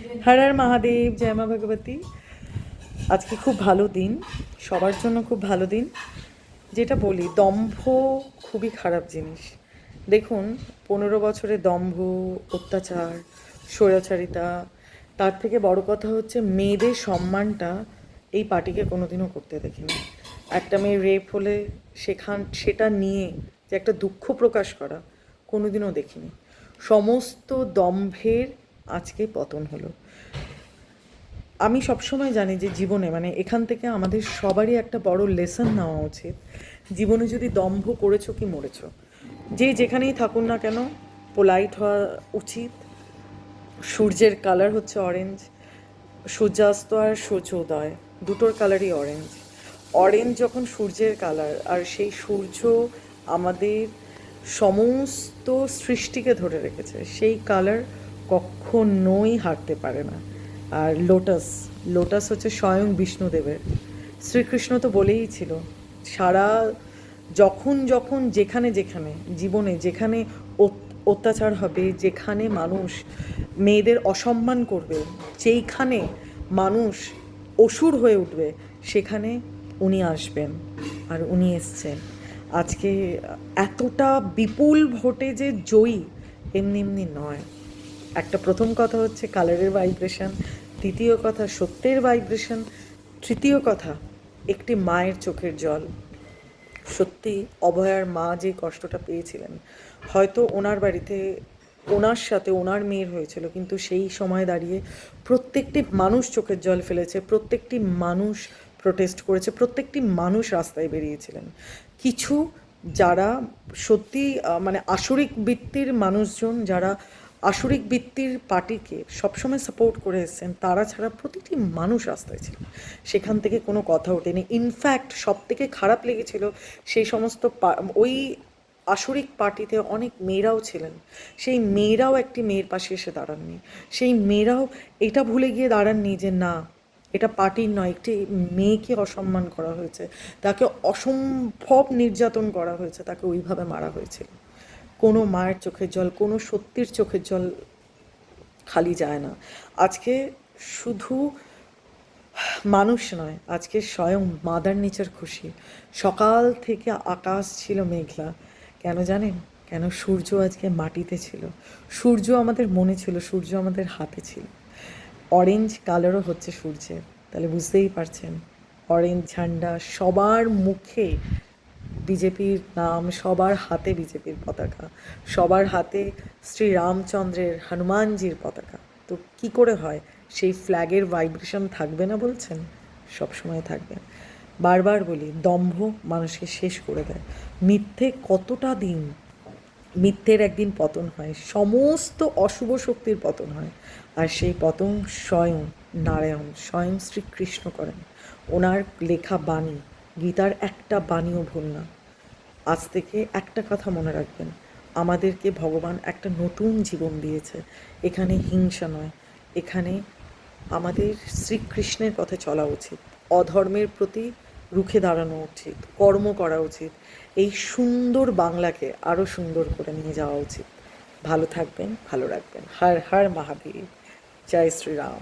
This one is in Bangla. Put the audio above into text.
হর হর মহাদেব, জয় মা ভগবতী। আজকে খুব ভালো দিন, সবার জন্য খুব ভালো দিন। যেটা বলি, দম্ভ খুবই খারাপ জিনিস। দেখুন, 15 বছরে দম্ভ, অত্যাচার, স্বৈরাচারিতা, তার থেকে বড় কথা হচ্ছে মেয়েদের সম্মানটা এই পার্টিকে কোনোদিনও করতে দেখিনি। একটা মেয়ে রেপ হলে সেটা নিয়ে যে একটা দুঃখ প্রকাশ করা কোনোদিনও দেখিনি। সমস্ত দম্ভের আজকে পতন হলো। আমি সবসময় জানি যে জীবনে এখান থেকে আমাদের সবারই একটা বড় লেসন নেওয়া উচিত। জীবনে যদি দম্ভ করেছো কি মরেছো, যে যেখানেই থাকুন না কেন, পোলাইট হওয়া উচিত। সূর্যের কালার হচ্ছে অরেঞ্জ, সূর্যাস্ত আর সূর্যোদয় দুটোর কালারই অরেঞ্জ। অরেঞ্জ যখন সূর্যের কালার, আর সেই সূর্য আমাদের সমস্ত সৃষ্টিকে ধরে রেখেছে, সেই কালার কখনোই হারতে পারে না। আর লোটাস, লোটাস হচ্ছে স্বয়ং বিষ্ণুদেবের। শ্রীকৃষ্ণ তো বলেই ছিল, সারা যখন যখন যেখানে যেখানে জীবনে যেখানে অত্যাচার হবে, যেখানে মানুষ মেয়েদের অসম্মান করবে, যেইখানে মানুষ অসুর হয়ে উঠবে, সেখানে উনি আসবেন। আর উনি এসছেন। আজকে এতটা বিপুল ভোটে যে জয়ী, এমনি এমনি নয়। একটা প্রথম কথা হচ্ছে কালারের ভাইব্রেশন, দ্বিতীয় কথা সত্যের ভাইব্রেশন, তৃতীয় কথা একটি মায়ের চোখের জল। সত্যি অভয়ার মা যে কষ্টটা পেয়েছিলেন, হয়তো ওনার বাড়িতে ওনার সাথে ওনার মেয়ের হয়েছিল, কিন্তু সেই সময় দাঁড়িয়ে প্রত্যেকটি মানুষ চোখের জল ফেলেছে, প্রত্যেকটি মানুষ প্রোটেস্ট করেছে, প্রত্যেকটি মানুষ রাস্তায় বেরিয়েছিলেন। কিছু যারা সত্যি আসরিক বৃত্তির মানুষজন, যারা আসরিক বৃত্তির পার্টিকে সবসময় সাপোর্ট করে এসেছেন, তারা ছাড়া প্রতিটি মানুষ রাস্তায় ছিল। সেখান থেকে কোনো কথা ওঠেনি। ইনফ্যাক্ট সব থেকে খারাপ লেগেছিল, সেই সমস্ত ওই আসরিক পার্টিতে অনেক মেয়েরাও ছিলেন, সেই মেয়েরাও একটি মেয়ের পাশে এসে দাঁড়াননি। সেই মেয়েরাও এটা ভুলে গিয়ে দাঁড়াননি যে না, এটা পার্টির নয়, একটি মেয়েকে অসম্মান করা হয়েছে, তাকে অসম্ভব নির্যাতন করা হয়েছে, তাকে ওইভাবে মারা হয়েছিল। কোনো মায়ের চোখের জল, কোনো সত্যির চোখের জল খালি যায় না। আজকে শুধু মানুষ নয়, আজকে স্বয়ং মাদার নেচার খুশি। সকাল থেকে আকাশ ছিল মেঘলা। কেন জানেন? কেন? সূর্য আজকে মাটিতে ছিল, সূর্য আমাদের মনে ছিল, সূর্য আমাদের হাতে ছিল। অরেঞ্জ কালারও হচ্ছে সূর্যের, তাহলে বুঝতেই পারছেন। অরেঞ্জ ঝান্ডা, সবার মুখে বিজেপির নাম, সবার হাতে বিজেপির পতাকা, সবার হাতে শ্রীরামচন্দ্রের, হনুমানজির পতাকা। তো কি করে হয়? সেই ফ্ল্যাগের ভাইব্রেশন থাকবে না বলছেন? সবসময় থাকবে। বারবার বলি, দম্ভ মানুষকে শেষ করে দেয়। মিথ্যে কতটা দিন, মিথ্যের একদিন পতন হয়, সমস্ত অশুভ শক্তির পতন হয়। আর সেই পতন স্বয়ং নারায়ণ, স্বয়ং শ্রীকৃষ্ণ করেন। ওনার লেখা বাণী, গীতার একটা বাণীও ভুল না। আজ থেকে একটা কথা মনে রাখবেন, আমাদেরকে ভগবান একটা নতুন জীবন দিয়েছে। এখানে হিংসা নয়, এখানে আমাদের শ্রীকৃষ্ণের পথে চলা উচিত, অধর্মের প্রতি রুখে দাঁড়ানো উচিত, কর্ম করা উচিত। এই সুন্দর বাংলাকে আরও সুন্দর করে নিয়ে যাওয়া উচিত। ভালো থাকবেন, ভালো রাখবেন। হর হর মহাদেব, জয় শ্রীরাম।